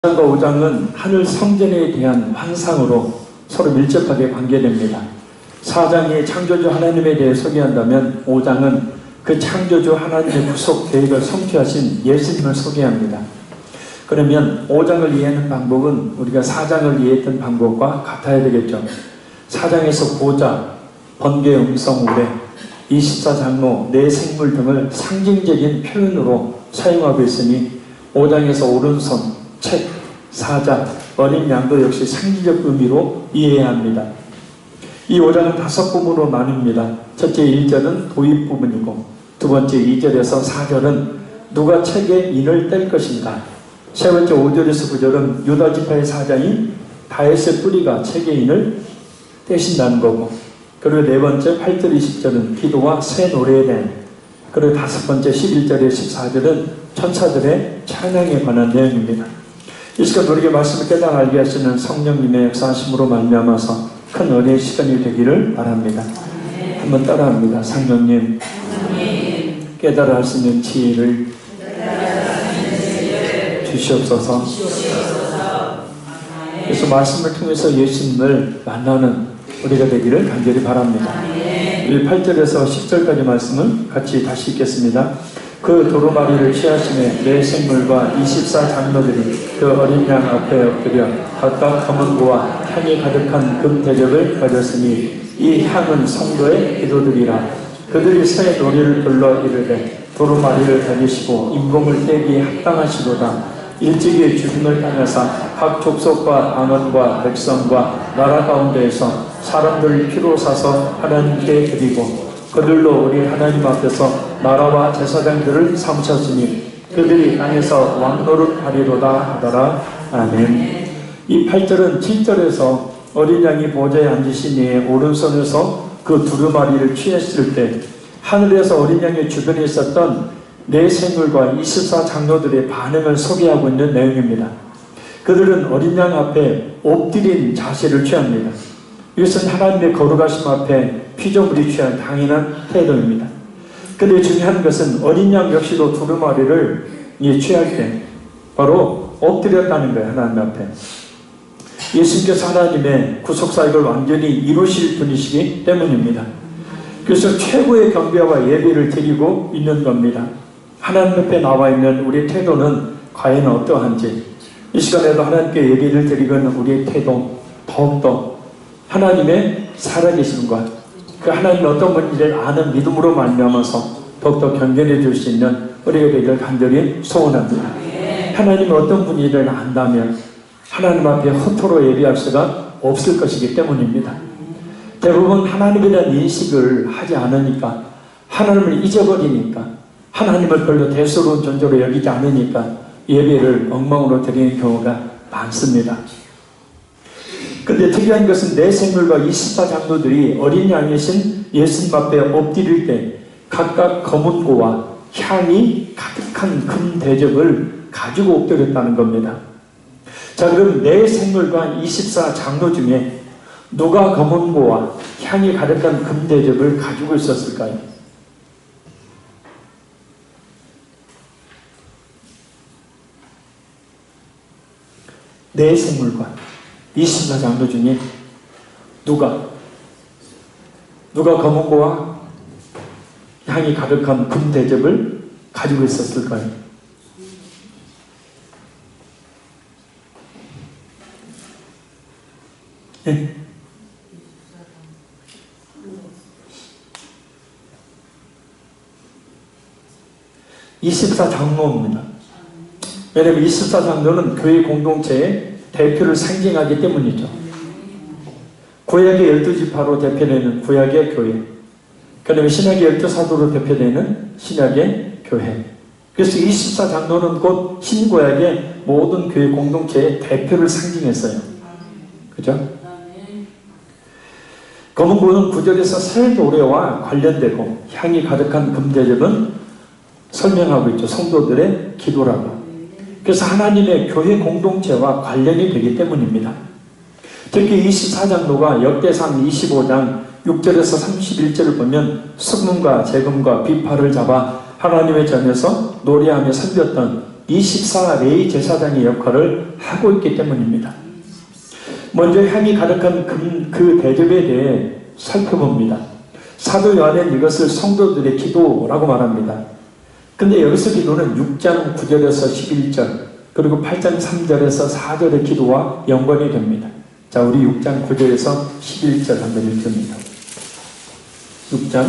4장과 5장은 하늘 성전에 대한 환상으로 서로 밀접하게 관계됩니다. 4장이 창조주 하나님에 대해 소개한다면 5장은 그 창조주 하나님의 구속 계획을 성취하신 예수님을 소개합니다. 그러면 5장을 이해하는 방법은 우리가 4장을 이해했던 방법과 같아야 되겠죠. 4장에서 보좌, 번개, 음성, 우레, 24장로, 내 생물 등을 상징적인 표현으로 사용하고 있으니 5장에서 오른손, 책, 사자, 어린 양도 역시 상징적 의미로 이해해야 합니다. 이 5장은 5부분으로 나뉩니다. 첫째 1절은 도입 부분이고, 두 번째 2절에서 4절은 누가 책에 인을 뗄 것인가, 세 번째 5절에서 9절은 유다 지파의 사장이 다윗의 뿌리가 책에 인을 떼신다는 거고, 그리고 네 번째 8절 20절은 기도와 새 노래에 대한, 그리고 다섯 번째 11절에 14절은 천사들의 찬양에 관한 내용입니다. 이 시간 우리에게 말씀을 깨달아 알게 하시는 성령님의 역사하심으로 말미암아서 큰 은혜의 시간이 되기를 바랍니다. 한번 따라합니다. 성령님, 깨달아 할 수 있는 지혜를 주시옵소서. 그래서 말씀을 통해서 예수님을 만나는 우리가 되기를 간절히 바랍니다. 8절에서 10절까지 말씀을 같이 다시 읽겠습니다. 그 도루마리를 취하심에 내 생물과 24장로들이 그 어린 양 앞에 엎드려 각각 검은 고와 향이 가득한 금 대접을 가졌으니 이 향은 성도의 기도들이라. 그들이 새 노래를 불러 이르되 도루마리를 다니시고 임금을 떼기 합당하시도다. 일찍이 죽임을 당하사 각 족속과 방언과 백성과 나라 가운데에서 사람들을 피로 사서 하나님께 드리고 그들로 우리 하나님 앞에서 나라와 제사장들을 삼으셨으니 그들이 땅에서 왕노릇하리로다 하더라. 아멘. 이 8절은 7절에서 어린 양이 보좌에 앉으신 이의 오른손에서 그 두루마리를 취했을 때 하늘에서 어린 양의 주변에 있었던 네 생물과 24장로들의 반응을 소개하고 있는 내용입니다. 그들은 어린 양 앞에 엎드린 자세를 취합니다. 이것은 하나님의 거룩하심 앞에 피조물이 취한 당연한 태도입니다. 그런데 중요한 것은 어린 양 역시도 두루마리를 취할 때 바로 엎드렸다는 거예요. 하나님 앞에. 예수님께서 하나님의 구속사역을 완전히 이루실 분이시기 때문입니다. 그래서 최고의 경배와 예배를 드리고 있는 겁니다. 하나님 앞에 나와 있는 우리의 태도는 과연 어떠한지, 이 시간에도 하나님께 예배를 드리는 우리의 태도 더욱더 하나님의 살아계심과 그 하나님의 어떤 분인지를 아는 믿음으로 말미암아서 더욱더 견뎌내 줄 수 있는 우리가 되기를 간절히 소원합니다. 하나님의 어떤 분인지를 안다면 하나님 앞에 허투루 예배할 수가 없을 것이기 때문입니다. 대부분 하나님에 대한 인식을 하지 않으니까, 하나님을 잊어버리니까, 하나님을 별로 대수로운 존재로 여기지 않으니까 예배를 엉망으로 드리는 경우가 많습니다. 그런데 특이한 것은 내 생물과 24장로들이 어린 양이신 예수님 앞에 엎드릴 때 각각 검은 고와 향이 가득한 금 대접을 가지고 엎드렸다는 겁니다. 자, 그럼 내 생물과 24장로 중에 누가 검은 고와 향이 가득한 금 대접을 가지고 있었을까요? 내 생물과 24장로 중에 누가 검은 고와 향이 가득한 금 대접을 가지고 있었을까요? 네. 24장로입니다. 왜냐하면 24장로는 교회 공동체의 대표를 상징하기 때문이죠. 구약의 12지파로 대표되는 구약의 교회, 그 다음에 신약의 12사도로 대표되는 신약의 교회. 그래서 24장로는 곧 신구약의 모든 교회 공동체의 대표를 상징했어요. 그죠? 검은 고는 9절에서 새 노래와 관련되고 향이 가득한 금대접은 설명하고 있죠. 성도들의 기도라고. 그래서 하나님의 교회 공동체와 관련이 되기 때문입니다. 특히 24장로가 역대상 25장 6절에서 31절을 보면 수금과 재금과 비파를 잡아 하나님의 전에서 노래하며 섬겼던 24레위 제사장의 역할을 하고 있기 때문입니다. 먼저 향이 가득한 그 대접에 대해 살펴봅니다. 사도 요한은 이것을 성도들의 기도라고 말합니다. 근데 여기서 기도는 6장 9절에서 11절 그리고 8장 3절에서 4절의 기도와 연관이 됩니다. 자, 우리 6장 9절에서 11절 한번 읽습니다. 6장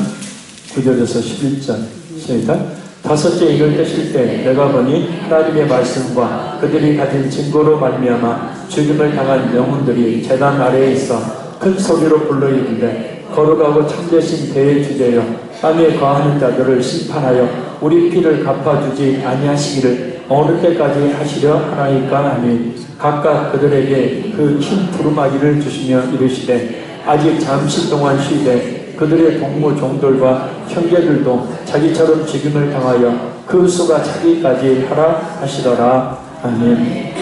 9절에서 11절 시작. 다섯째 이를 떼실 때 내가 보니 하나님의 말씀과 그들이 가진 증거로 말미암아 죽임을 당한 영혼들이 제단 아래에 있어 큰 소리로 불러 이르되 거룩하고 참되신 대의 주제여 땅에 거하는 자들을 심판하여 우리 피를 갚아주지 아니하시기를 어느 때까지 하시려 하나이까 하니 각각 그들에게 그 흰 두루마기를 주시며 이르시되 아직 잠시 동안 쉬되 그들의 동무 종들과 형제들도 자기처럼 죽임을 당하여 그 수가 차기까지 하라 하시더라. 아멘.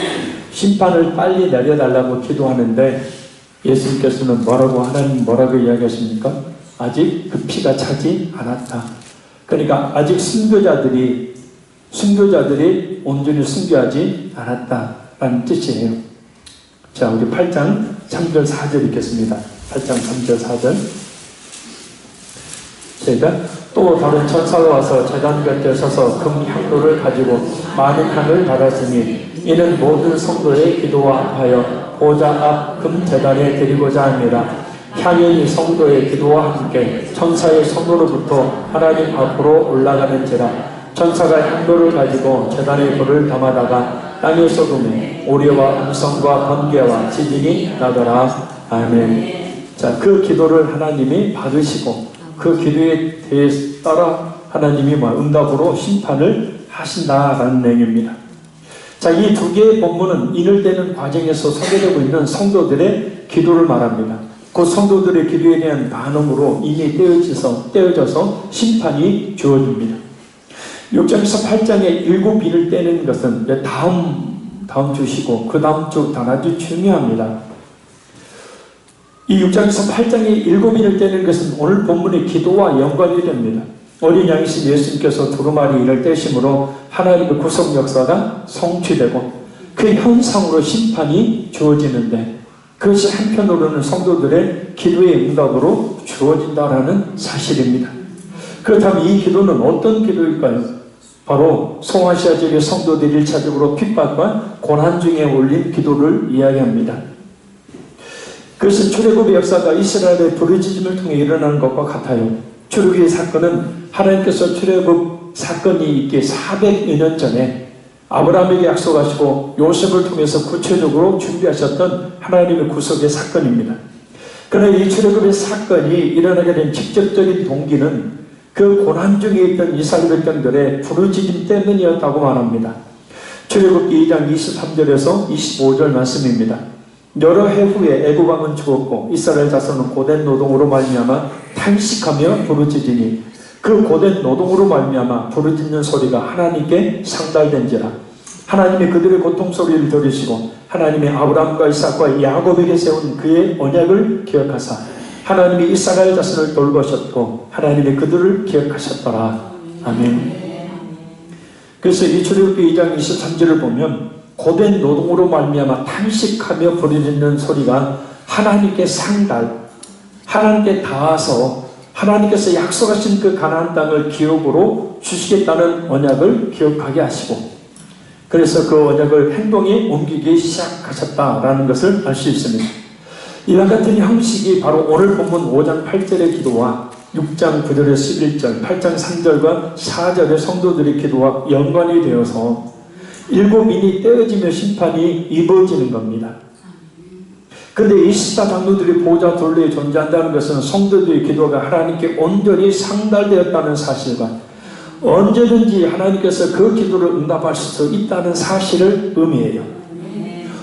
심판을 빨리 내려달라고 기도하는데 예수님께서는 하나님 뭐라고 이야기하십니까? 아직 그 피가 차지 않았다. 그러니까 아직 순교자들이 온전히 순교하지 않았다라는 뜻이에요. 자, 우리 8장 3절 4절 읽겠습니다. 8장 3절 4절 또 다른 천사가 와서 제단 곁에 서서 금 향로를 가지고 많은 향을 받았으니 이는 모든 성도의 기도와 합하여 보좌 앞 금 제단에 드리고자 합니다. 향연이 성도의 기도와 함께 천사의 손으로부터 하나님 앞으로 올라가는지라. 천사가 향로를 가지고 제단에 불을 담아다가 땅의 소금에 오리와 음성과 번개와 지진이 나더라. 아멘. 자, 그 기도를 하나님이 받으시고 그 기도에 대해 따라 하나님이 응답으로 심판을 하신다라는 내용입니다. 자, 이 두 개의 본문은 인을 떼는 과정에서 소개되고 있는 성도들의 기도를 말합니다. 그 성도들의 기도에 대한 반응으로 이미 떼어져서 심판이 주어집니다. 6장에서 8장의 일곱 인을 떼는 것은 다음 주시고 그 다음 주 아주 중요합니다. 이 6장에서 8장의 일곱 인을 떼는 것은 오늘 본문의 기도와 연관이 됩니다. 어린 양이신 예수님께서 두루마리 인을 떼심으로 하나님의 구속 역사가 성취되고 그 현상으로 심판이 주어지는데 그것이 한편으로는 성도들의 기도의 응답으로 주어진다라는 사실입니다. 그렇다면 이 기도는 어떤 기도일까요? 바로 소아시아 지역의 성도들이 1차적으로 핍박과 고난 중에 올린 기도를 이야기합니다. 그것은 출애굽의 역사가 이스라엘의 부르짖음을 통해 일어나는 것과 같아요. 출애굽의 사건은 하나님께서 출애굽 사건이 있기 400여 년 전에 아브라함에게 약속하시고 요셉을 통해서 구체적으로 준비하셨던 하나님의 구속의 사건입니다. 그러나 이 출애굽의 사건이 일어나게 된 직접적인 동기는 그 고난 중에 있던 이스라엘 백성들의 부르짖음 때문이었다고 말합니다. 출애굽기 2장 23절에서 25절 말씀입니다. 여러 해 후에 애굽 왕은 죽었고 이스라엘 자손은 고된 노동으로 말미암아 탄식하며 부르짖으니 그 고된 노동으로 말미암아 부르짖는 소리가 하나님께 상달된지라. 하나님이 그들의 고통 소리를 들으시고 하나님이 아브라함과 이삭과 야곱에게 세운 그의 언약을 기억하사 하나님이 이스라엘 자손을 돌보셨고 하나님이 그들을 기억하셨더라. 아멘. 그래서 이 출애굽기 2장 23절을 보면 고된 노동으로 말미암아 탄식하며 부르짖는 소리가 하나님께 하나님께 닿아서 하나님께서 약속하신 그 가나안 땅을 기업으로 주시겠다는 언약을 기억하게 하시고 그래서 그 언약을 행동에 옮기기 시작하셨다라는 것을 알 수 있습니다. 이와 같은 형식이 바로 오늘 본문 5장 8절의 기도와 6장 9절의 11절, 8장 3절과 4절의 성도들의 기도와 연관이 되어서 일곱 인이 떼어지며 심판이 이루어지는 겁니다. 그런데 24 장로들이 보좌 둘레에 존재한다는 것은 성도들의 기도가 하나님께 온전히 상달되었다는 사실과 언제든지 하나님께서 그 기도를 응답하실 수 있다는 사실을 의미해요.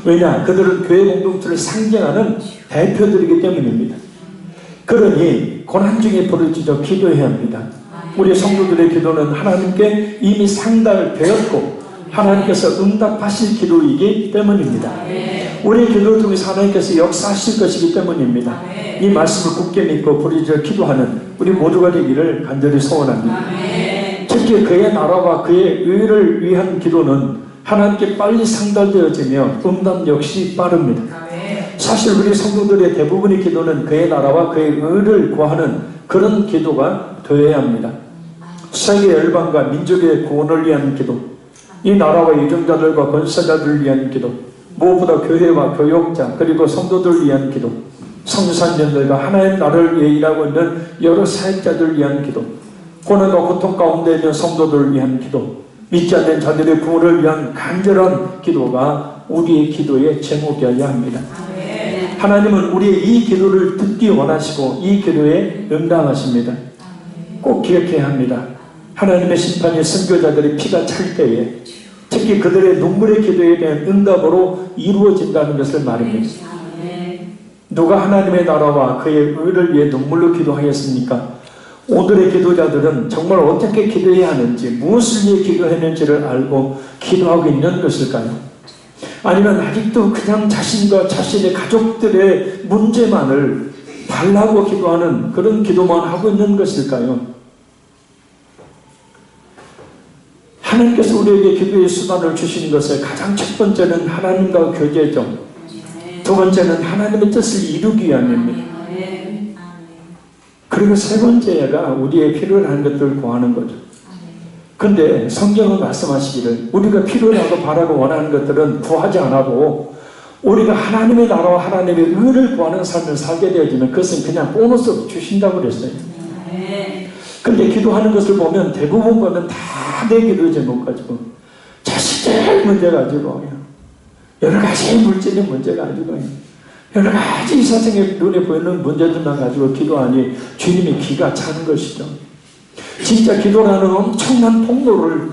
왜냐? 그들은 교회 공동체를 상징하는 대표들이기 때문입니다. 그러니 고난 중에 부르짖어 기도해야 합니다. 우리 성도들의 기도는 하나님께 이미 상달되었고 하나님께서 응답하실 기도이기 때문입니다. 우리의 기도를 통해서 하나님께서 역사하실 것이기 때문입니다. 이 말씀을 굳게 믿고 부르짖어 기도하는 우리 모두가 되기를 간절히 소원합니다. 특히 그의 나라와 그의 의를 위한 기도는 하나님께 빨리 상달되어지며 응답 역시 빠릅니다. 사실 우리 성도들의 대부분의 기도는 그의 나라와 그의 의를 구하는 그런 기도가 되어야 합니다. 세계 열방과 민족의 구원을 위한 기도, 이 나라와 유정자들과 권세자들을 위한 기도, 무엇보다 교회와 교역자 그리고 성도들을 위한 기도, 성산년들과 하나님 나라를 위해 일하고 있는 여러 사역자들을 위한 기도, 고난과 고통 가운데 있는 성도들을 위한 기도, 믿지 않는 자들의 구원을 위한 간절한 기도가 우리의 기도의 제목이어야 합니다. 하나님은 우리의 이 기도를 듣기 원하시고 이 기도에 응답하십니다. 꼭 기억해야 합니다. 하나님의 심판이 선교자들의 피가 찰 때에 특히 그들의 눈물의 기도에 대한 응답으로 이루어진다는 것을 말입니다. 누가 하나님의 나라와 그의 의를 위해 눈물로 기도하였습니까? 오늘의 기도자들은 정말 어떻게 기도해야 하는지, 무엇을 위해 기도했는지를 알고 기도하고 있는 것일까요? 아니면 아직도 그냥 자신과 자신의 가족들의 문제만을 달라고 기도하는 그런 기도만 하고 있는 것일까요? 하나님께서 우리에게 기도의 수단을 주시는 것을 가장 첫 번째는 하나님과 교제죠. 두 번째는 하나님의 뜻을 이루기 위함입니다. 그리고 세 번째가 우리의 필요로 하는 것들을 구하는 거죠. 근데 성경은 말씀하시기를 우리가 필요로 하고 바라고 원하는 것들은 구하지 않아도 우리가 하나님의 나라와 하나님의 의를 구하는 삶을 살게 되어지면 그것은 그냥 보너스로 주신다고 그랬어요. 근데 기도하는 것을 보면 대부분 보면 다 내 기도 제목 가지고 자식들 문제 가지고 여러 가지 물질의 문제 가지고 여러 가지 이 세상에 눈에 보이는 문제들만 가지고 기도하니 주님이 기가 차는 것이죠. 진짜 기도라는 엄청난 통로를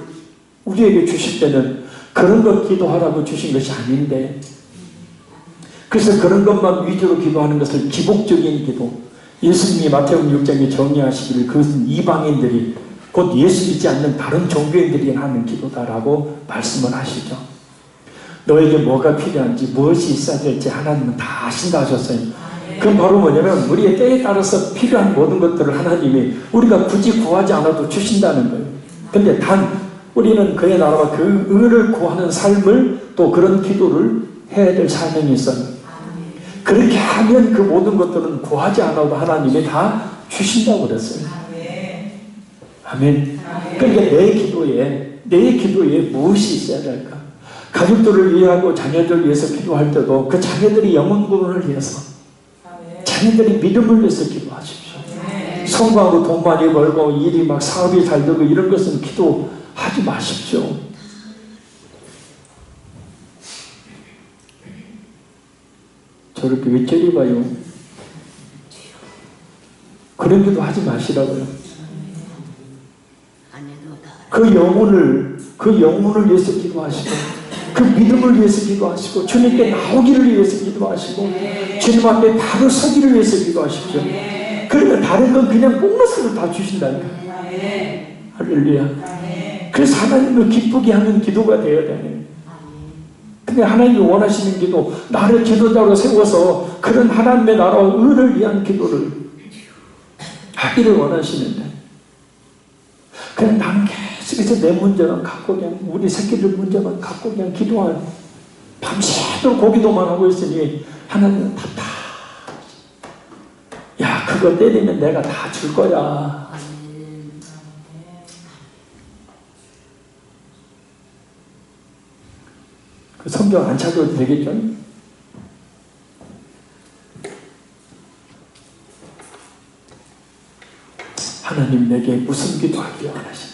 우리에게 주실 때는 그런 것 기도하라고 주신 것이 아닌데, 그래서 그런 것만 위주로 기도하는 것을 기복적인 기도, 예수님이 마태복음 6장에 정리하시기를 그것은 이방인들이 곧 예수 믿지 않는 다른 종교인들이 하는 기도다라고 말씀을 하시죠. 너에게 뭐가 필요한지 무엇이 있어야 될지 하나님은 다 아신다 하셨어요. 그건 바로 뭐냐면 우리의 때에 따라서 필요한 모든 것들을 하나님이 우리가 굳이 구하지 않아도 주신다는 거예요. 근데 단 우리는 그의 나라와 그 의를 구하는 삶을 또 그런 기도를 해야 될 사명이 있어요. 그렇게 하면 그 모든 것들은 구하지 않아도 하나님이 다 주신다고 그랬어요. 아멘. 그러니까 내 기도에 무엇이 있어야 될까? 가족들을 위하고 자녀들을 위해서 기도할 때도 그 자녀들이 영혼 구원을 위해서, 자녀들이 믿음을 위해서 기도하십시오. 성공하고 돈 많이 벌고 일이 막 사업이 잘 되고 이런 것은 기도하지 마십시오. 저렇게 왜 저리 봐요? 그런 기도 하지 마시라고요. 그 영혼을 위해서 기도하시고, 그 믿음을 위해서 기도하시고, 주님께 나오기를 위해서 기도하시고, 주님 앞에 바로 서기를 위해서 기도하십시오. 그러면 다른 건 그냥 보너스를 다 주신다니까. 할렐루야. 그래서 하나님을 기쁘게 하는 기도가 되어야 되네. 근데 하나님이 원하시는 기도, 나를 기도자로 세워서 그런 하나님의 나라와 의를 위한 기도를 하기를 원하시는데, 그냥 나는 계속해서 내 문제만 갖고 그냥 우리 새끼들 문제만 갖고 그냥 기도하는, 밤새도록 고기도만 하고 있으니 하나님은 답답. 야, 그거 때리면 내가 다 줄 거야. 그 성경 안 찾아도 되겠죠? 하나님 내게 무슨 기도하기 원하십니까?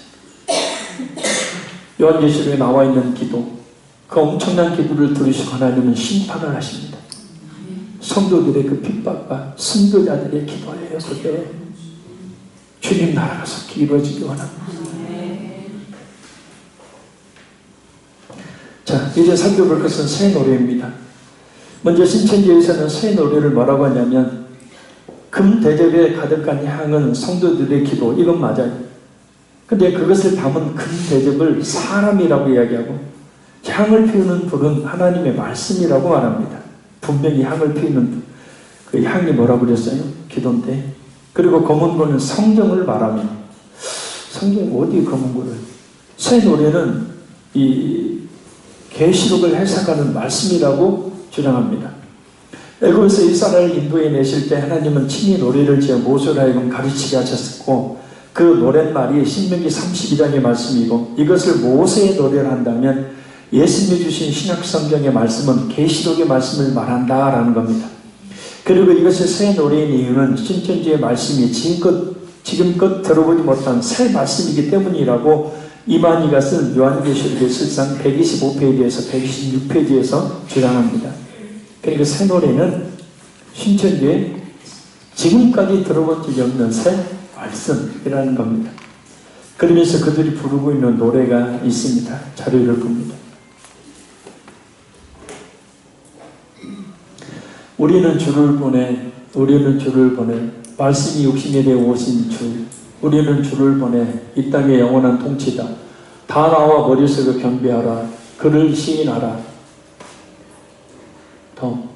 요한계시록에 나와 있는 기도, 그 엄청난 기도를 들으시고 하나님은 심판을 하십니다. 성도들의 그 핍박과 선교자들의 기도예요. 그게 주님 나라가 속히 이루어지기 원합니다. 자, 이제 살펴볼 것은 새 노래입니다. 먼저 신천지에서는 새 노래를 뭐라고 하냐면 금 대접에 가득한 향은 성도들의 기도, 이건 맞아요. 근데 그것을 담은 금 대접을 사람이라고 이야기하고 향을 피우는 불은 하나님의 말씀이라고 말합니다. 분명히 향을 피우는 그 향이 뭐라고 그랬어요? 기도인데. 그리고 검은 불은 성령을 말하며, 성경 어디 검은고를? 새 노래는 이 계시록을 해석하는 말씀이라고 주장합니다. 애굽에서 이스라엘을 인도해 내실 때 하나님은 친히 노래를 지어 모세로 하여금 가르치게 하셨고 그 노랫말이 신명기 32장의 말씀이고 이것을 모세의 노래를 한다면 예수님이 주신 신약성경의 말씀은 계시록의 말씀을 말한다라는 겁니다. 그리고 이것이 새 노래인 이유는 신천지의 말씀이 지금껏 들어보지 못한 새 말씀이기 때문이라고 이만희가 쓴 요한계시록의 실상 125페이지에서 126페이지에서 주장합니다. 그러니까 새 노래는 신천지에 지금까지 들어본 적이 없는 새 말씀이라는 겁니다. 그러면서 그들이 부르고 있는 노래가 있습니다. 자료를 봅니다. 우리는 주를 보내 말씀이 육신에 대해 오신 주 우리는 주를 보내 이 땅의 영원한 통치다. 다 나와 머릿속에 경배하라. 그를 시인하라. 더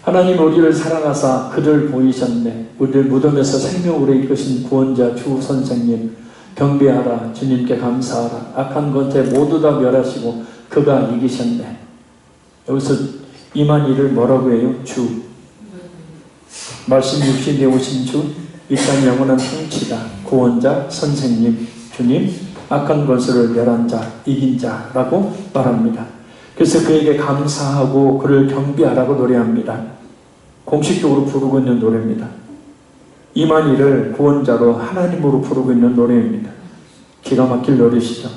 하나님 우리를 사랑하사 그를 보이셨네. 우리를 무덤에서 생명으로 이끄신 구원자 주 선생님 경배하라. 주님께 감사하라. 악한 권세 모두 다 멸하시고 그가 이기셨네. 여기서 이만희를 뭐라고 해요? 주. 말씀 육신에 오신 주, 이 땅 영원한 통치자, 구원자, 선생님, 주님, 악한 권세를 멸한 자, 이긴 자라고 말합니다. 그래서 그에게 감사하고 그를 경배하라고 노래합니다. 공식적으로 부르고 있는 노래입니다. 이만희를 구원자로 하나님으로 부르고 있는 노래입니다. 기가 막힐 노래시죠.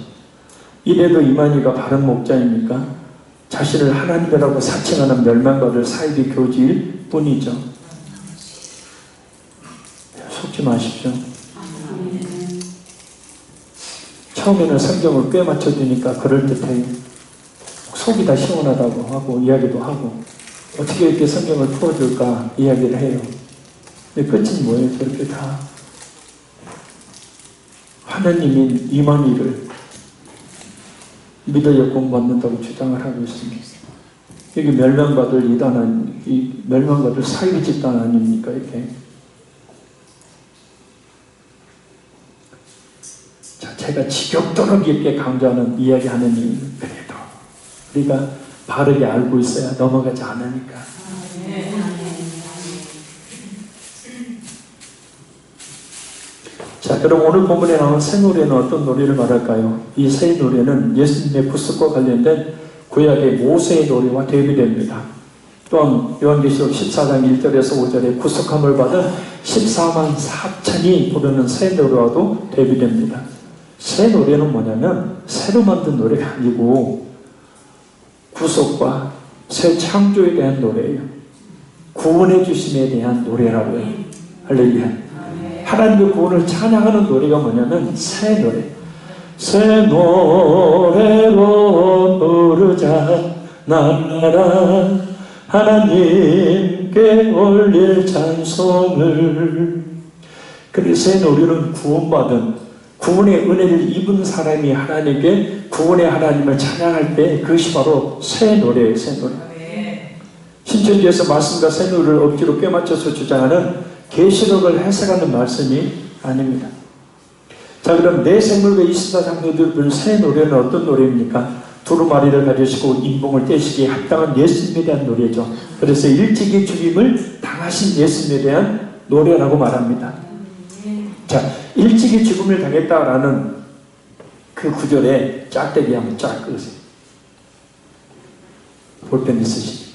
이래도 이만희가 바른 목자입니까? 자신을 하나님이라고 사칭하는 멸망받을 사이비 교지일 뿐이죠. 속지 마십시오. 처음에는 성경을 꽤 맞춰주니까 그럴듯해요. 속이 다 시원하다고 하고 이야기도 하고 어떻게 이렇게 성경을 풀어줄까 이야기를 해요. 근데 끝은 뭐예요? 저렇게 다 하나님인 이만희를 믿어야 공부받는다고 주장을 하고 있습니다. 여기 멸망받을 이단, 멸망받을 사이비 집단 아닙니까? 이렇게. 자, 제가 지겹도록 이렇게 강조하는 이야기하는 이유는 그래도 우리가 바르게 알고 있어야 넘어가지 않으니까. 자, 그럼 오늘 본문에 나온 새 노래는 어떤 노래를 말할까요? 이 새 노래는 예수님의 부활과 관련된 구약의 모세의 노래와 대비됩니다. 또한 요한계시록 14장 1절에서 5절에 구속함을 받은 14만 4천이 부르는 새 노래와도 대비됩니다. 새 노래는 뭐냐면 새로 만든 노래가 아니고 구속과 새 창조에 대한 노래예요. 구원해 주심에 대한 노래라고요. 할렐루야. 하나님의 구원을 찬양하는 노래가 뭐냐면 새 노래. 새 노래로 부르자 날마다 하나님께 올릴 찬송을. 그래서 새 노래는 구원받은 구원의 은혜를 입은 사람이 하나님께 구원의 하나님을 찬양할 때 그것이 바로 새 노래예요. 새 노래. 신천지에서 말씀과 새 노래를 억지로 꿰맞춰서 주장하는 계시록을 해석하는 말씀이 아닙니다. 자, 그럼 내 생물과 24장로들 부른 새 노래는 어떤 노래입니까? 두루마리를 가지시고 인봉을 떼시기에 합당한 예수님에 대한 노래죠. 그래서 일찍이 죽임을 당하신 예수님에 대한 노래라고 말합니다. 자, 일찍이 죽음을 당했다라는 그 구절에 짝대기 한번 쫙 그으세요. 볼펜 있으시죠?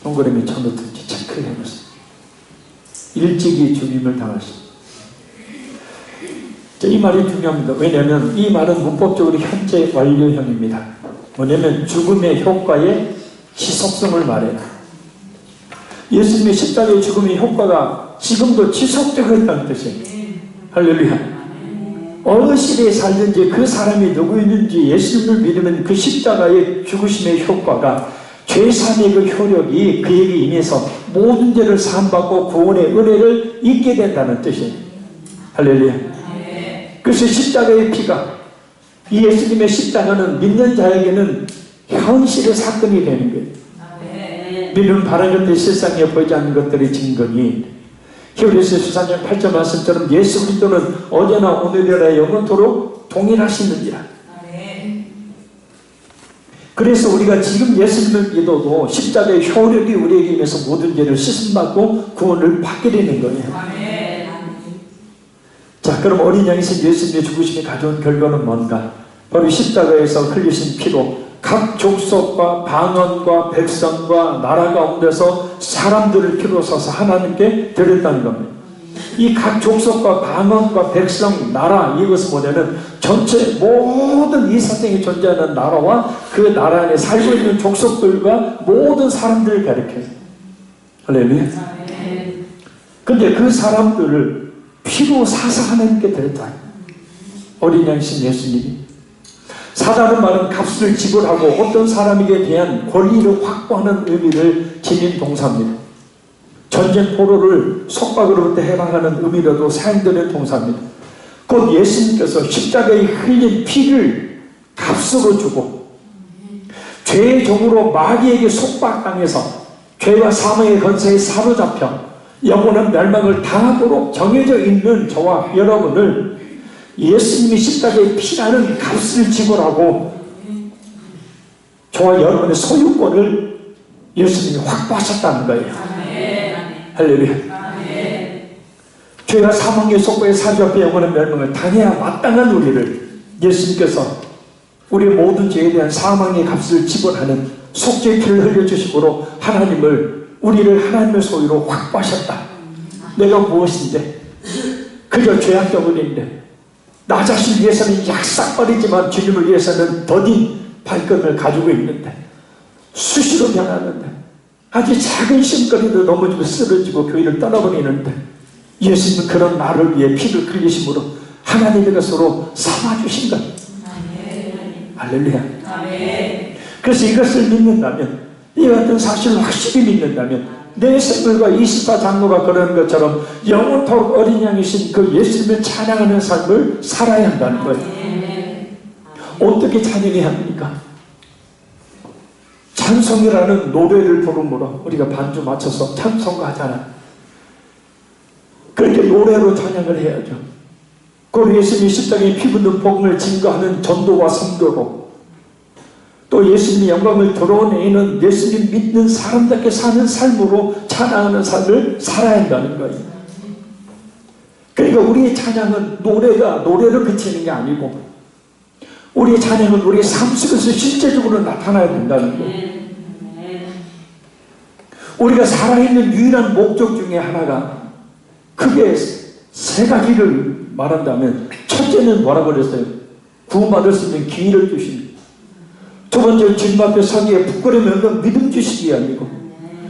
동그라미 쳐놓든지 체크를 해보세요. 일찍이 죽임을 당하신. 이 말이 중요합니다. 왜냐하면 이 말은 문법적으로 현재 완료형입니다. 뭐냐면 죽음의 효과의 지속성을 말해요. 예수님의 십자가의 죽음의 효과가 지금도 지속적이라는 뜻이에요. 할렐루야. 어느 시대에 살든지 그 사람이 누구였는지 예수님을 믿으면 그 십자가의 죽으심의 효과가 죄사함의 그 효력이 그에게 임해서 모든 죄를 사함받고 구원의 은혜를 잊게 된다는 뜻이에요. 할렐루야. 그래서 십자가의 피가, 이 예수님의 십자가는 믿는 자에게는 현실의 사건이 되는 거예요. 믿음 바른 것들이 세상에 보이지 않는 것들의 증거니 히브리서 13장 8절 말씀처럼 예수 그리스도는 어제나 오늘이라 영원토록 동일하시느니라. 그래서 우리가 지금 예수님을 믿어도 십자가의 효력이 우리에게 임해서 모든 죄를 씻음받고 구원을 받게 되는 거예요. 자, 그럼 어린 양이신 예수님의 죽으심이 가져온 결과는 뭔가? 바로 십자가에서 흘리신 피로 각 족속과 방언과 백성과 나라 가운데서 사람들을 피로 써서 하나님께 드렸다는 겁니다. 이 각 족속과 방언과 백성, 나라, 이것은 뭐냐면 전체 모든 이 세상에 존재하는 나라와 그 나라 안에 살고 있는 족속들과 모든 사람들을 가리켜요. 할렐루야. 근데 그 사람들을 피로 사서 하나님께 드렸다. 어린 양이신 예수님이. 사다는 말은 값을 지불하고 어떤 사람에게 대한 권리를 확보하는 의미를 지닌 동사입니다. 전쟁 포로를 속박으로부터 해방하는 의미로도 사용되는 동사입니다. 곧 예수님께서 십자가에 흘린 피를 값으로 주고 죄의 종으로 마귀에게 속박당해서 죄와 사망의 권세에 사로잡혀 영원한 멸망을 당하도록 정해져 있는 저와 여러분을 예수님이 십자가의 피라는 값을 지불하고 저와 여러분의 소유권을 예수님이 확보하셨다는 거예요. 할렐루야. 죄와 사망의 속박에 사로잡혀 영원한 멸망을 당해야 마땅한 우리를 예수님께서 우리의 모든 죄에 대한 사망의 값을 지불하는 속죄의 피를 흘려주심으로 우리를 하나님의 소유로 확보하셨다. 내가 무엇인데? 그저 죄악덩어리인데 나 자신을 위해서는 약삭거리지만 주님을 위해서는 더딘 발걸음을 가지고 있는데 수시로 변하는데 아주 작은 심거리도 넘어지고 쓰러지고 교회를 떠나버리는데 예수님은 그런 나를 위해 피를 흘리심으로 하나님의 것으로 삼아주신 것. 할렐루야. 그래서 이것을 믿는다면, 이 같은 사실을 확실히 믿는다면 내 생물과 24장로가 그러는 것처럼 영원토록 어린 양이신 그 예수님을 찬양하는 삶을 살아야 한다는 거예요. 어떻게 찬양해야 합니까? 찬송이라는 노래를 부르므로 우리가 반주 맞춰서 찬송하잖아. 그렇게 노래로 찬양을 해야죠. 그 예수님이 십자가에 피 묻는 복음을 증거하는 전도와 선교로 또 예수님의 영광을 드러내는 예수님 믿는 사람답게 사는 삶으로 찬양하는 삶을 살아야 한다는 거예요. 그러니까 우리의 찬양은 노래로 그치는 게 아니고 우리의 찬양은 우리의 삶 속에서 실제적으로 나타나야 된다는 거예요. 우리가 살아있는 유일한 목적 중에 하나가 크게 세 가지를 말한다면 첫째는 뭐라고 그랬어요? 구원받을 수 있는 기회를 주십니다. 두 번째는 주님 앞에 서기에 부끄러움이 없는 믿음 주시기 아니고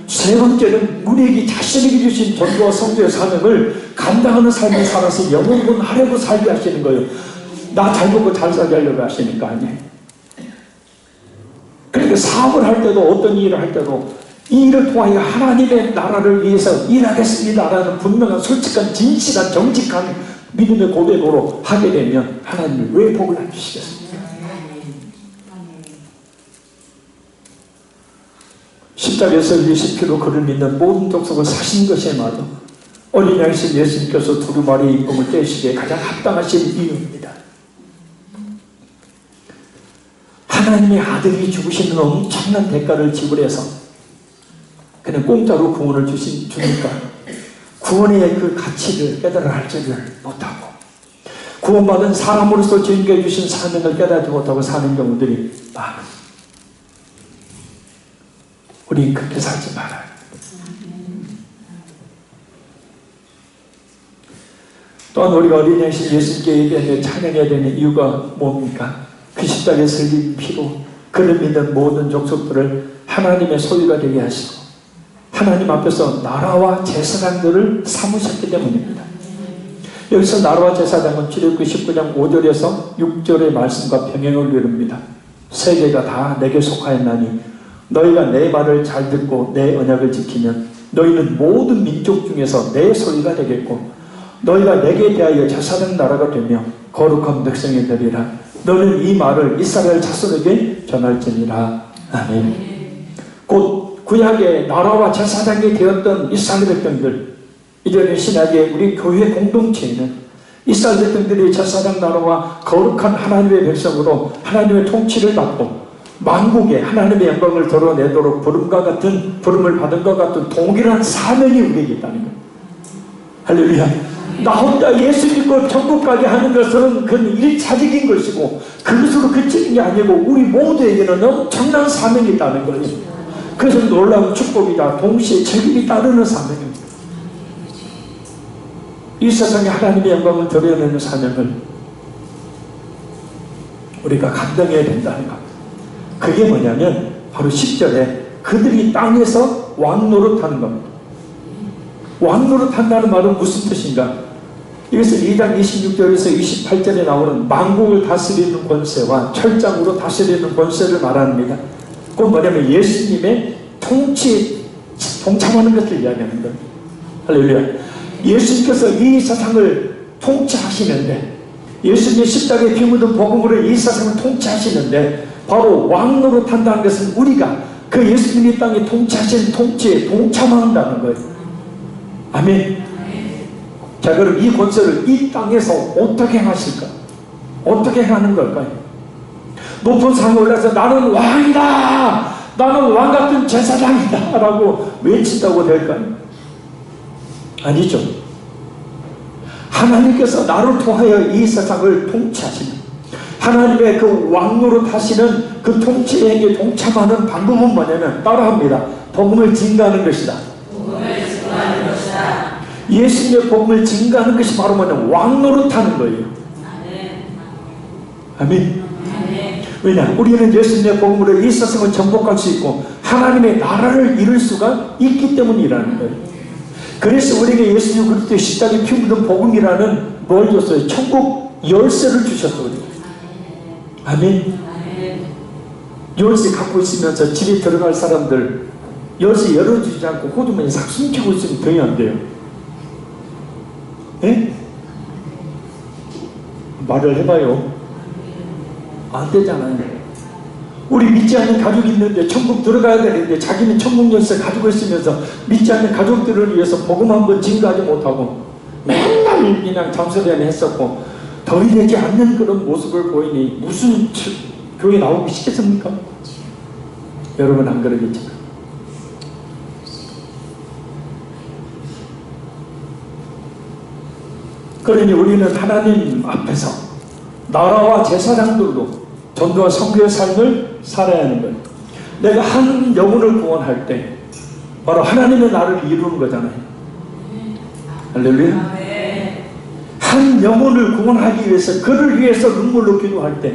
세 번째는 우리에게 자신에게 주신 전도와 성도의 사명을 감당하는 삶을 살아서 영원하려고 살게 하시는 거예요. 나 잘 먹고 잘 살게 하려고 하시는 거 아니에요. 그러니까 사업을 할 때도 어떤 일을 할 때도 이 일을 통하여 하나님의 나라를 위해서 일하겠습니다라는 분명한 솔직한 진실한 정직한 믿음의 고백으로 하게 되면 하나님이 왜 복을 안 주시겠습니까? 십자가에서 흘리신 피로 그를 믿는 모든 족속을 사신 것이마저 어린 양이신 예수님께서 두루마리의 임금을 떼시기에 가장 합당하신 이유입니다. 하나님의 아들이 죽으시는 엄청난 대가를 지불해서 그냥 공짜로 구원을 주니까 구원의 그 가치를 깨달아 알지를 못하고 구원받은 사람으로서 주님께 주신 사명을 깨달지 못하고 사는 경우들이 많은. 우리 그렇게 살지 말아요. 또한 우리가 어린 양이신 예수님께 예배하며 찬양해야 되는 이유가 뭡니까? 그 십자가에 흘린 피로 그를 믿는 모든 족속들을 하나님의 소유가 되게 하시고 하나님 앞에서 나라와 제사장들을 삼으셨기 때문입니다. 여기서 나라와 제사장은 출애굽기 19장 5절에서 6절의 말씀과 병행을 이룹니다. 세계가 다 내게 속하였나니 너희가 내 말을 잘 듣고 내 언약을 지키면 너희는 모든 민족 중에서 내 소유가 되겠고 너희가 내게 대하여 제사장 나라가 되며 거룩한 백성이 되리라. 너는 이 말을 이스라엘 자손에게 전할지니라. 아멘. 곧 구약의 나라와 제사장이 되었던 이스라엘 백성들, 이전의 신약의 우리 교회 공동체에는 이스라엘 백성들이 제사장 나라와 거룩한 하나님의 백성으로 하나님의 통치를 받고 만국에 하나님의 영광을 드러내도록 부름을 받은 것 같은 동일한 사명이 우리에게 있다는 거예요. 할렐루야. 나 혼자 예수 믿고 천국 가게 하는 것은 그건 일차적인 것이고 그것으로 그치는 게 아니고 우리 모두에게는 엄청난 사명이 있다는 거예요. 그래서 놀라운 축복이다. 동시에 책임이 따르는 사명입니다. 이 세상에 하나님의 영광을 드러내는 사명을 우리가 감당해야 된다는 것. 그게 뭐냐면 바로 10절에 그들이 땅에서 왕노릇하는 겁니다. 왕노릇한다는 말은 무슨 뜻인가? 이것은 2장 26절에서 28절에 나오는 만국을 다스리는 권세와 철장으로 다스리는 권세를 말합니다. 그건 뭐냐면 예수님의 통치에 동참하는 것을 이야기하는 거예요. 할렐루야. 예수님께서 이 세상을 통치하시는데, 예수님의 십자가에 피 묻은 복음으로 이 세상을 통치하시는데, 바로 왕노릇한다는 것은 우리가 그 예수님이 땅에 통치하시는 통치에 동참한다는 거예요. 아멘. 자, 그럼 이 권세를 이 땅에서 어떻게 하실까? 어떻게 하는 걸까요? 높은 산에 올라서 나는 왕이다! 나는 왕 같은 제사장이다! 라고 외친다고 될까요? 아니죠. 하나님께서 나를 통하여 이 세상을 통치하시는, 하나님의 그 왕노릇 하시는 그 통치에 동참하는 방법은 뭐냐면 따라합니다. 복음을 증거하는 것이다. 예수님의 복음을 증거하는 것이 바로 뭐냐면 왕노릇하는 거예요. 아멘. 왜냐? 우리는 예수님의 복음으로 이 세상을 정복할 수 있고 하나님의 나라를 이룰 수가 있기 때문이라는 거예요. 그래서 우리에게 예수님 그리스도의 십자가에 피 묻은 복음이라는 뭘 줬어요? 천국 열쇠를 주셨어요. 아멘. 열쇠 갖고 있으면서 집에 들어갈 사람들 열쇠 열어주지 않고 호두머니 싹 숨기고 있으면 병이 안 돼요. 예? 말을 해봐요. 안 되잖아요. 우리 믿지 않는 가족이 있는데 천국 들어가야 되는데 자기는 천국 열쇠 가지고 있으면서 믿지 않는 가족들을 위해서 복음 한번 증거하지 못하고 맨날 그냥 잠수대는 했었고 더 되지 않는 그런 모습을 보이니 무슨 교회 나오기 쉽겠습니까? 여러분 안 그러겠죠? 그러니 우리는 하나님 앞에서 나라와 제사장들로 전도와 선교의 삶을 살아야 하는 거예요. 내가 한 영혼을 구원할 때 바로 하나님의 나라를 이루는 거잖아요. 할렐루야. 한 영혼을 구원하기 위해서 그를 위해서 눈물로 기도할 때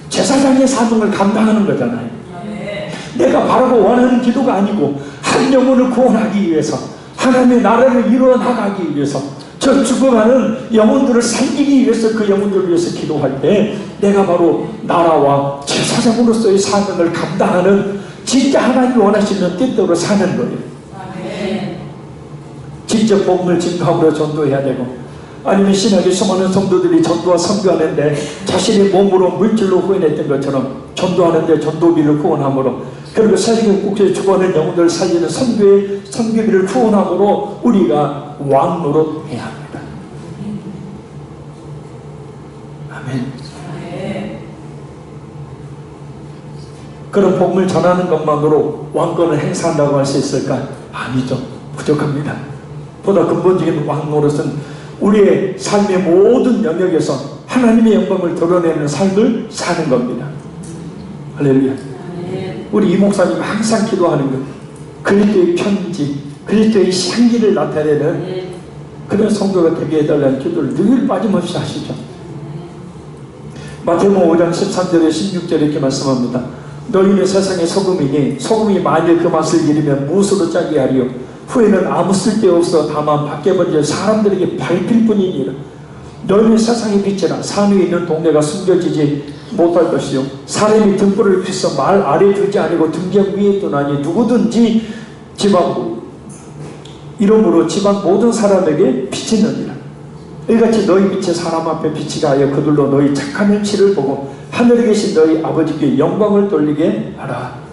제사장의 사명을 감당하는 거잖아요. 내가 바라고 원하는 기도가 아니고 한 영혼을 구원하기 위해서 하나님의 나라를 이루어 나가기 위해서 저 죽어가는 영혼들을 살리기 위해서 그 영혼들을 위해서 기도할 때 내가 바로 나라와 제사장으로서의 사명을 감당하는 진짜 하나님이 원하시는 뜻대로 사는 거예요. 직접 복음을 증거함으로 전도해야 되고 아니면 신학의 수많은 성도들이 전도와 선교하는데 자신의 몸으로 물질로 후원했던 것처럼 전도하는데 전도비를 후원함으로 그리고 세계국제에 죽어가는 영혼들을 살리는 선교비를 후원함으로 우리가 왕노릇 해야 합니다. 아멘. 그런 복음을 전하는 것만으로 왕권을 행사한다고 할 수 있을까? 아니죠. 부족합니다. 보다 근본적인 왕노릇은 우리의 삶의 모든 영역에서 하나님의 영광을 드러내는 삶을 사는 겁니다. 할렐루야. 우리 이 목사님 항상 기도하는 것, 그리스도의 편지, 그리스도의 향기를 나타내는 그런 성도가 되게 해달라는 기도를 늘 빠짐없이 하시죠. 마태복음 5장 13절에 16절에 이렇게 말씀합니다. 너희는 세상의 소금이니 소금이 만일 그 맛을 잃으면 무엇으로 짜게 하리요? 후에는 아무 쓸데없어 다만 밖에 번져 사람들에게 밟힐 뿐이니라. 너희는 세상의 빛이라. 산 위에 있는 동네가 숨겨지지 못할 것이요 사람이 등불을 켜서 말 아래 두지 아니고 등경 위에 두나니 누구든지 집안 이러므로 집안 모든 사람에게 비치느니라. 이같이 너희 빛이 사람 앞에 비치게 하여 그들로 너희 착한 행실을 보고 하늘에 계신 너희 아버지께 영광을 돌리게 하라.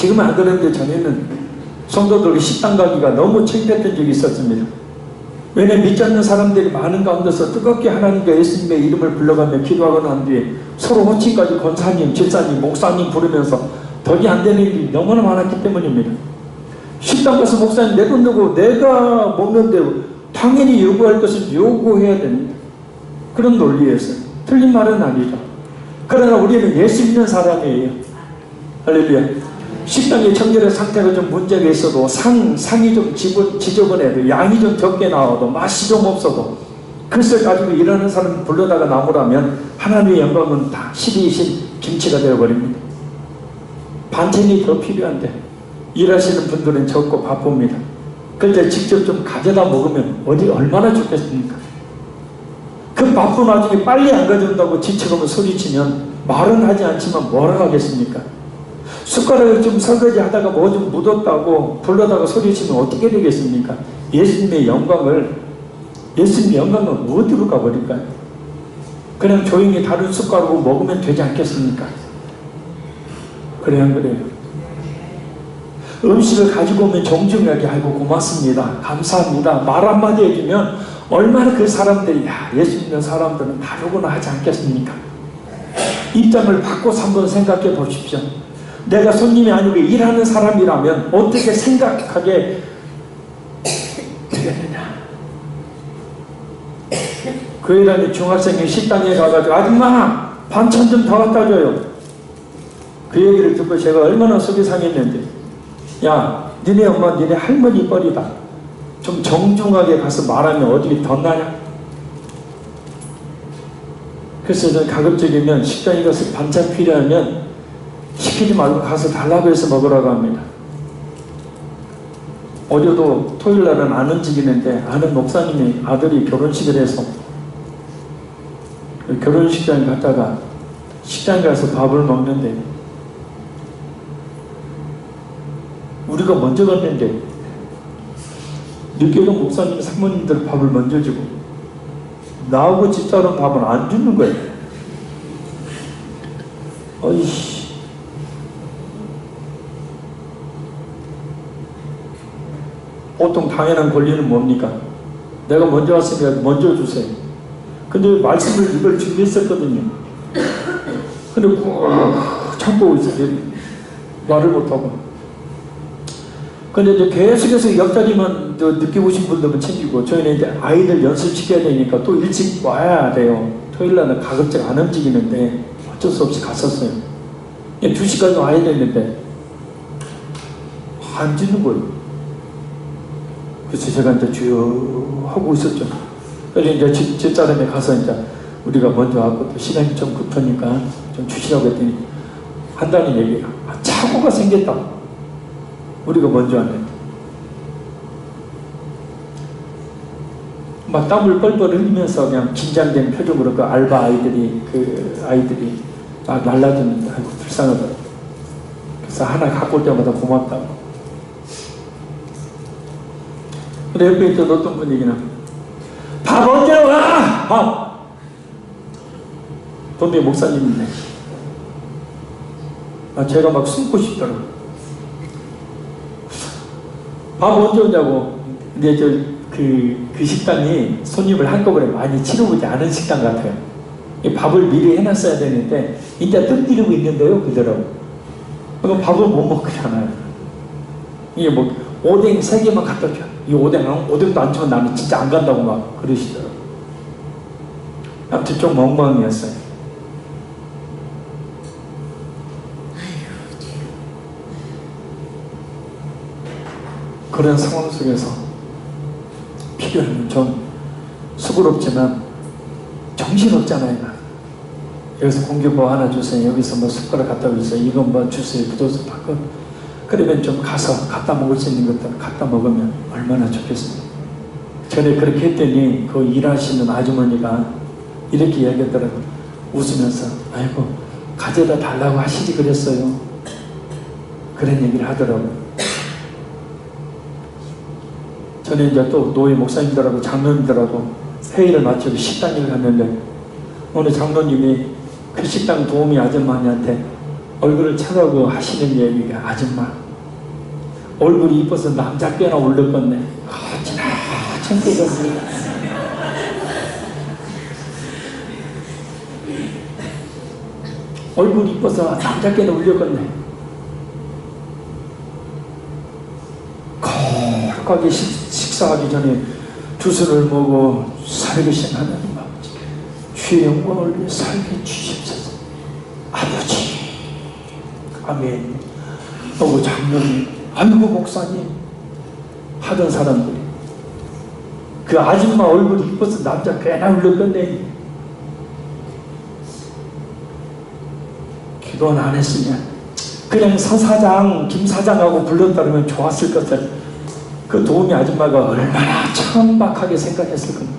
지금은 안 그런데 전에는 성도들이 식당 가기가 너무 창피했던 적이 있었습니다. 왜냐하면 믿지 않는 사람들이 많은 가운데서 뜨겁게 하나님과 예수님의 이름을 불러가며 기도하고 난 뒤에 서로 호칭까지 권사님, 집사님, 목사님 부르면서 덕이 안 되는 일이 너무나 많았기 때문입니다. 식당 가서 목사님 내 돈 내고 내가 먹는데 당연히 요구할 것을 요구해야 됩니다. 그런 논리였어요. 틀린 말은 아니죠. 그러나 우리는 예수 믿는 사람이에요. 할렐루야. 식당의 청결의 상태가 좀 문제가 있어도 상이 좀 지저분해도 양이 좀 적게 나와도 맛이 좀 없어도 그것을 가지고 일하는 사람을 불러다가 나무라면 하나님의 영광은 다 시리신 김치가 되어버립니다. 반찬이 더 필요한데 일하시는 분들은 적고 바쁩니다. 그런데 직접 좀 가져다 먹으면 어디 얼마나 좋겠습니까? 그 바쁜 와중에 빨리 안 가져온다고 지쳐가면 소리치면 말은 하지 않지만 뭐라 하겠습니까? 숟가락을 좀 설거지 하다가 뭐 좀 묻었다고 불러다가 소리치면 어떻게 되겠습니까? 예수님의 영광은 어디로 가버릴까요? 그냥 조용히 다른 숟가락으로 먹으면 되지 않겠습니까? 그래야 그래요. 음식을 가지고 오면 정중하게 아이고 고맙습니다. 감사합니다. 말 한마디 해주면 얼마나 그 사람들이 예수 믿는 사람들은 다르구나 하지 않겠습니까? 입장을 바꿔서 한번 생각해 보십시오. 내가 손님이 아니고 일하는 사람이라면 어떻게 생각하게 되겠느냐. 그 애랑이 중학생이 식당에 가가지고 아줌마 반찬 좀 더 갖다 줘요. 그 얘기를 듣고 제가 얼마나 속이 상했는데, 야 니네 엄마 니네 할머니 뻘이다. 좀 정중하게 가서 말하면 어디 덧나냐. 그래서 저는 가급적이면 식당에 가서 반찬 필요하면 시키지 말고 가서 달라고 해서 먹으라고 합니다. 어제도 토요일날은 안 움직이는데 아는 목사님이 아들이 결혼식을 해서 결혼식장에 갔다가 식당에 가서 밥을 먹는데 우리가 먼저 갔는데 늦게도 목사님 사모님들 밥을 먼저 주고 나하고 집사람 밥은 안 주는 거예요. 어이씨. 보통 당연한 권리는 뭡니까? 내가 먼저 왔으니까 먼저 주세요. 근데 말씀을 이걸 준비했었거든요. 근데 참고 있어요. 말을 못하고. 근데 이제 계속해서 옆자리만 늦게 오신 분들은 챙기고 저희는 이제 아이들 연습시켜야 되니까 또 일찍 와야 돼요. 토요일날은 가급적 안 움직이는데 어쩔 수 없이 갔었어요. 2시까지 와야 되는데 안 짓는 거예요. 그래서 제가 이제 쭉 하고 있었죠. 그래서 이제 집사람에 가서 이제 우리가 먼저 왔고 또 시간이 좀 급하니까 좀 주시라고 했더니 한다는 얘기가 착오가 생겼다. 우리가 먼저 왔는데 막 땀을 뻘뻘 흘리면서 그냥 긴장된 표정으로 그 알바 아이들이 막 날라주는데 아이고 불쌍하더라고. 그래서 하나 갖고 올 때마다 고맙다고. 근데 옆에 있던 어떤 분위기는 밥 언제 와? 밥! 본배 목사님인데 제가 막 숨고 싶더라고. 밥 언제 오냐고. 근데 그 식당이 손님을 한꺼번에 많이 치러보지 않은 식당 같아요. 밥을 미리 해놨어야 되는데 이제 뜸들이고 있는데요 그러더라고. 그럼 밥을 못 먹잖아요. 이게 뭐 오뎅 3개만 갖다 줘. 이 오뎅도 안 주면 나는 진짜 안 간다고 막 그러시더라고요. 아무튼 좀 멍멍이었어요. 그런 상황 속에서 필요하면 좀 수고롭지만 정신없잖아요. 여기서 공기밥 하나 주세요. 여기서 뭐 숟가락 갖다 주세요. 이건 뭐 주세요. 부도서 바꿔. 그러면 좀 가서 갖다 먹을 수 있는 것들 갖다 먹으면 얼마나 좋겠습니까? 전에 그렇게 했더니 그 일하시는 아주머니가 이렇게 이야기하더라고요. 웃으면서 아이고 가져다 달라고 하시지 그랬어요. 그런 얘기를 하더라고요. 저는 이제 또 노예 목사님들하고 장로님들하고 회의를 마치고 식당에 갔는데 어느 장로님이 그 식당 도우미 아줌마한테 얼굴을 쳐다보고 하시는 얘기가 아줌마 얼굴이 이뻐서 남자 꽤나 올렸겠네. 지나친 깨졌습니다. 얼굴이 이뻐서 남자 꽤나 올렸겠네. 거룩하게 식사하기 전에 두 손을 모으고 살계신 하나님 아버지 주의 영광을 위해 살게 주십소서. 아버지 아멘. 어구 장로님 아이고 목사님 하던 사람들이 그 아줌마 얼굴이 이뻐서 남자 꽤나 울렸겠네. 기도는 안 했으면 그냥 서사장 김사장하고 불렀다면 좋았을 것을 그 도우미 아줌마가 얼마나 천박하게 생각했을 겁니까?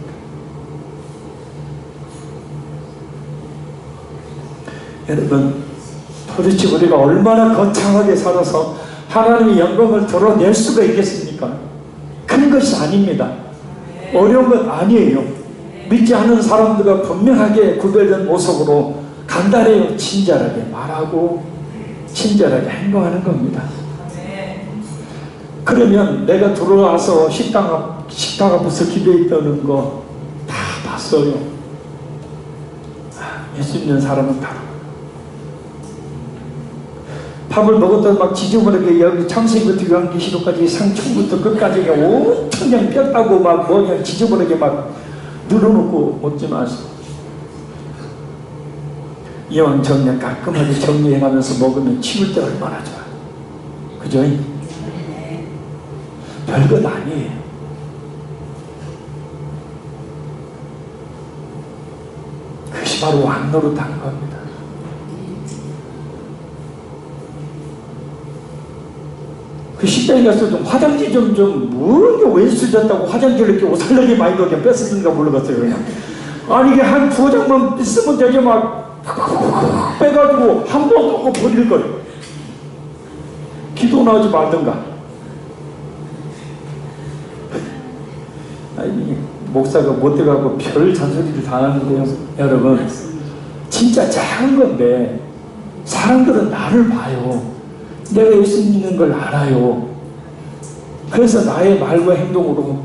여러분 도대체 우리가 얼마나 거창하게 살아서 하나님의 영광을 드러낼 수가 있겠습니까? 큰 것이 아닙니다. 어려운 건 아니에요. 믿지 않는 사람들과 분명하게 구별된 모습으로 간단히 친절하게 말하고 친절하게 행동하는 겁니다. 그러면 내가 들어와서 식당 앞에서 기도해 떠는 거 다 봤어요. 예수 믿는 사람은 다 밥을 먹었더니 막 지저분하게 여기 창세기부터 요한계시록까지 상충부터 끝까지 온통 그냥 뼈 따고 막 그냥 지저분하게 막 늘어놓고 먹지 마세요. 이왕 정리 깔끔하게 정리해가면서 먹으면 치울 때 얼마나 좋아. 그죠? 별것 아니에요. 그것이 바로 왕노릇하는 겁니다. 그 식당에 가서 좀 화장지 뭐 웬수 졌다고 화장지를 이렇게 오살나게 많이 넣게 뺐었는가 모르겠어요. 그냥. 아니 이게 한 두 장만 쓰면 되게 막 빼가지고 한 번 또 버릴 거예요. 기도 나오지 말든가. 아니 목사가 못 돼가고 별 잔소리를 다 하는데요. 여러분 진짜 작은 건데 사람들은 나를 봐요. 내가 예수 믿는 걸 알아요. 그래서 나의 말과 행동으로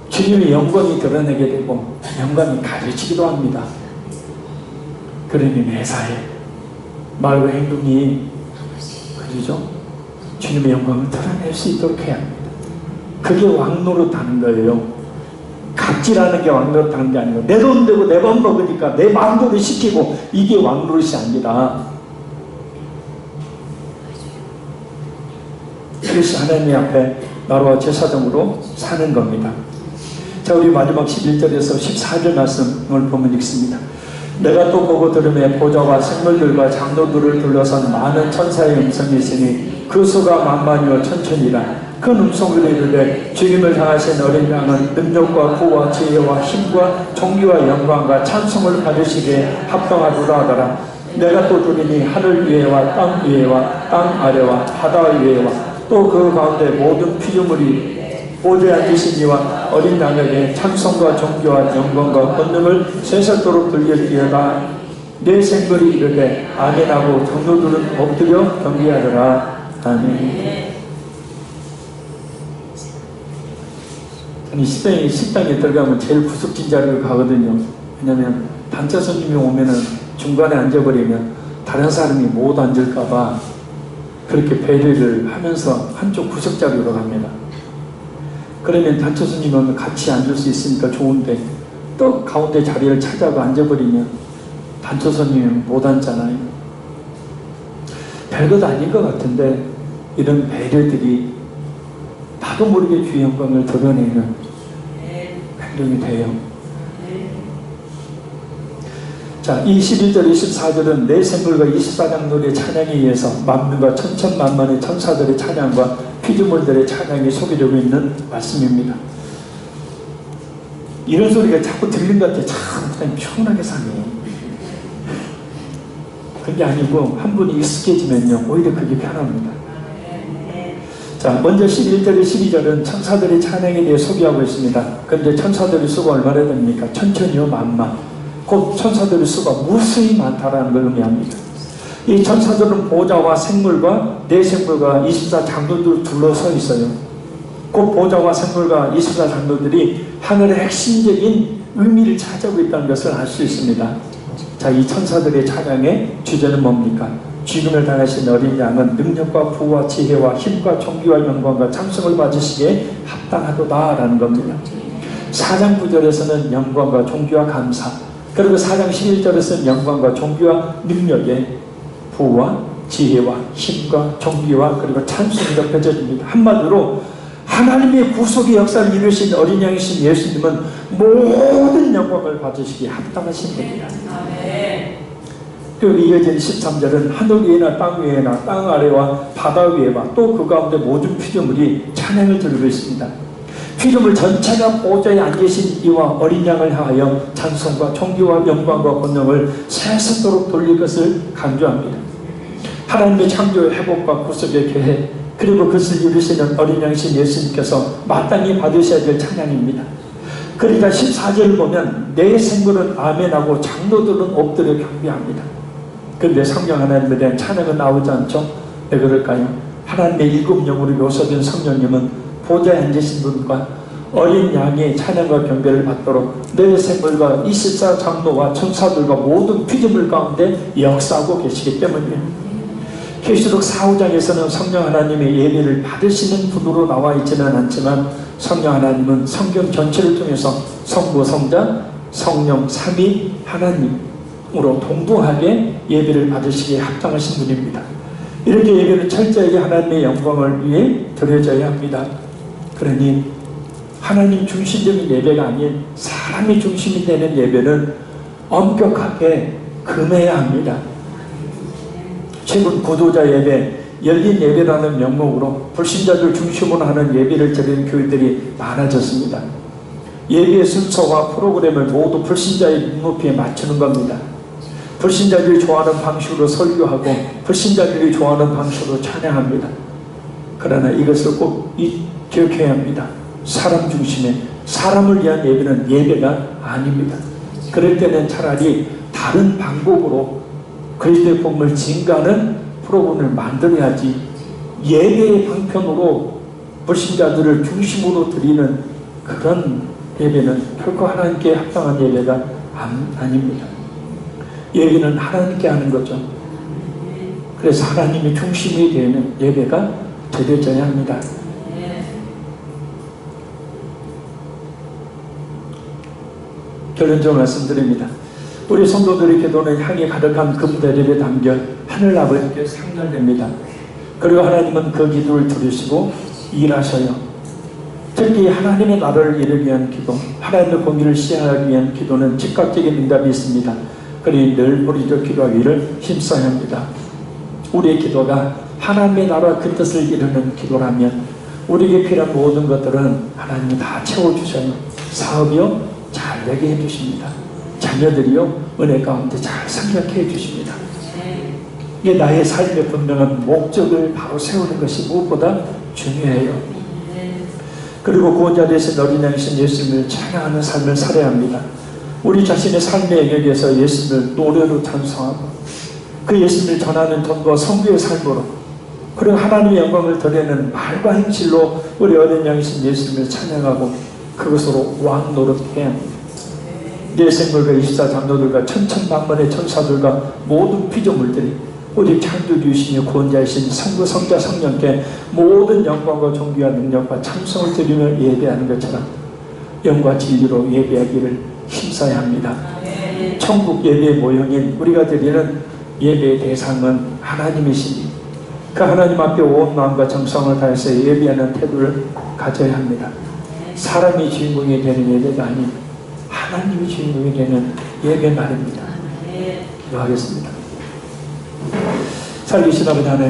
주님의 영광이 드러내게 되고 영광이 가려지기도 합니다. 그러니 매사에 말과 행동이 그러죠? 주님의 영광을 드러낼 수 있도록 해야 합니다. 그게 왕노릇하는 거예요. 갑질하는 게 왕노릇하는 게 아니고 내 돈 되고 내 밥 먹으니까 내 마음대로 시키고 이게 왕노릇이 아니라 그것이 하나님 앞에 나라와 제사장으로 사는 겁니다. 자, 우리 마지막 11절에서 14절 말씀을 보면 읽습니다. 내가 또 보고 들으며 보좌와 생물들과 장로들을 둘러선 많은 천사의 음성이 있으니 그 수가 만만이요 천천이라. 그 음성으로 이르되 주님을 향하신 어린 양은 능력과 구와 지혜와 힘과 존귀와 영광과 찬송을 받으시기에 합당하도다 하더라. 내가 또 들으니 하늘 위에와 땅 위에와 땅 아래와 바다 위에와 또 그 가운데 모든 피조물이 보좌에 앉으신 이와 어린 양에게 찬송과 존귀와 영광과 권능을 세세토록 돌릴지어다. 내 생물이 이르되 아멘하고 장로들은 엎드려 경배하더라. 아멘. 아니 식당에 들어가면 제일 구석진 자리를 가거든요. 왜냐면 단체 손님이 오면은 중간에 앉아버리면 다른 사람이 못 앉을까봐 그렇게 배려를 하면서 한쪽 구석 자리로 갑니다. 그러면 단체 손님이 오면 같이 앉을 수 있으니까 좋은데 또 가운데 자리를 찾아가 앉아버리면 단체 손님이 못 앉잖아요. 별것 아닌 것 같은데 이런 배려들이 나도 모르게 주의 영광을 드러내는 행동이 돼요. 자, 이 11절, 24절은 내 생물과 24장로의 찬양에 의해서 만민과 천천만만의 천사들의 찬양과 피조물들의 찬양이 소개되고 있는 말씀입니다. 이런 소리가 자꾸 들린 것 같아요. 참 편하게 사네요. 그게 아니고 한 분이 익숙해지면요 오히려 그게 편합니다. 자, 먼저 11절, 12절은 천사들의 찬양에 대해 소개하고 있습니다. 그런데 천사들의 수가 얼마나 됩니까? 천천히요 만만. 곧 천사들의 수가 무수히 많다라는 걸 의미합니다. 이 천사들은 보좌와 생물과 네 생물과 24장로들 둘러서 있어요. 그 보좌와 생물과 24장로들이 하늘의 핵심적인 의미를 차지하고 있다는 것을 알 수 있습니다. 자, 이 천사들의 찬양의 주제는 뭡니까? 죽음을 당하신 어린 양은 능력과 부와 지혜와 힘과 존귀와 영광과 찬송을 받으시기에 합당하도다 라는 겁니다. 4장 9절에서는 영광과 존귀와 감사, 그리고 4장 11절에서는 영광과 존귀와 능력의 부와 지혜와 힘과 존귀와 그리고 찬송이 덮여집니다. 한마디로 하나님의 구속의 역사를 이루신 어린 양이신 예수님은 모든 영광을 받으시기에 합당하신 분이다. 그리고 이어진 13절은 하늘 위에나 땅 위에나 땅 아래와 바다 위에와 또 그 가운데 모든 피조물이 찬양을 드리고 있습니다. 피조물 전체가 보좌에 앉으신 이와 어린 양을 향하여 찬송과 존귀와 영광과 권능을 세세토록 돌릴 것을 강조합니다. 하나님의 창조 회복과 구속의 계획, 그리고 그것을 이루시는 어린 양이신 예수님께서 마땅히 받으셔야 될 찬양입니다. 그러니까 14절을 보면 내 생물은 아멘하고 장로들은 엎드려 경배합니다. 그런데 성령 하나님에 대한 찬양은 나오지 않죠? 왜 그럴까요? 하나님의 일곱 영으로 묘사된 성령님은 보좌에 앉으신 분과 어린 양의 찬양과 경배를 받도록 내 생물과 24장로와 천사들과 모든 피조물 가운데 역사하고 계시기 때문이에요. 계시록 4, 5장에서는 성령 하나님의 예배를 받으시는 분으로 나와 있지는 않지만 성령 하나님은 성경 전체를 통해서 성부, 성자, 성령, 삼위 하나님으로 동등하게 예배를 받으시기에 합당하신 분입니다. 이렇게 예배는 철저하게 하나님의 영광을 위해 드려져야 합니다. 그러니 하나님 중심적인 예배가 아닌 사람이 중심이 되는 예배는 엄격하게 금해야 합니다. 최근 구도자 예배, 열린 예배라는 명목으로 불신자들 중심으로 하는 예배를 드리는 교회들이 많아졌습니다. 예배의 순서와 프로그램을 모두 불신자의 눈높이에 맞추는 겁니다. 불신자들이 좋아하는 방식으로 설교하고 불신자들이 좋아하는 방식으로 찬양합니다. 그러나 이것을 꼭 기억해야 합니다. 사람 중심의, 사람을 위한 예배는 예배가 아닙니다. 그럴 때는 차라리 다른 방법으로 그리스도의 복음을 증가하는 프로그램을 만들어야지 예배의 방편으로 불신자들을 중심으로 드리는 그런 예배는 결코 하나님께 합당한 예배가 아닙니다. 예배는 하나님께 하는 거죠. 그래서 하나님이 중심이 되는 예배가 드려져야 합니다. 결론적으로 말씀드립니다. 우리 성도들의 기도는 향이 가득한 금대접에 담겨 하늘 아버지께 상달됩니다. 그리고 하나님은 그 기도를 들으시고 일하셔요. 특히 하나님의 나라를 이루기 위한 기도, 하나님의 공의를 시행하기 위한 기도는 즉각적인 응답이 있습니다. 그러니 늘 우리도 기도하기를 힘써야 합니다. 우리의 기도가 하나님의 나라 그 뜻을 이루는 기도라면 우리에게 필요한 모든 것들은 하나님이 다 채워주셔요. 사업이요 잘 되게 해주십니다. 자녀들이요 은혜 가운데 잘 생각해 주십니다. 이게 나의 삶의 분명한 목적을 바로 세우는 것이 무엇보다 중요해요. 그리고 구원자 되신 어린 양이신 예수님을 찬양하는 삶을 살아야 합니다. 우리 자신의 삶의 영역에서 예수님을 노래로 찬송하고 그 예수님을 전하는 돈과 성교의 삶으로 그리고 하나님의 영광을 드리는 말과 행실로 우리 어린 양이신 예수님을 찬양하고 그것으로 왕 노릇해야 합니다. 내 생물과 24장로들과 천천만만의 천사들과 모든 피조물들이 오직 창조주이시며 구원자이신 성부, 성자, 성령께 모든 영광과 존귀와 능력과 찬송을 드리며 예배하는 것처럼 영과 진리로 예배하기를 힘써야 합니다. 천국 예배의 모형인 우리가 드리는 예배의 대상은 하나님이시니 그 하나님 앞에 온 마음과 정성을 다해서 예배하는 태도를 가져야 합니다. 사람이 주인공이 되는 예배가 아닌 하나님이 주인공이 되는 예배 말입니다. 기도하겠습니다. 살리신 아버지 하나님,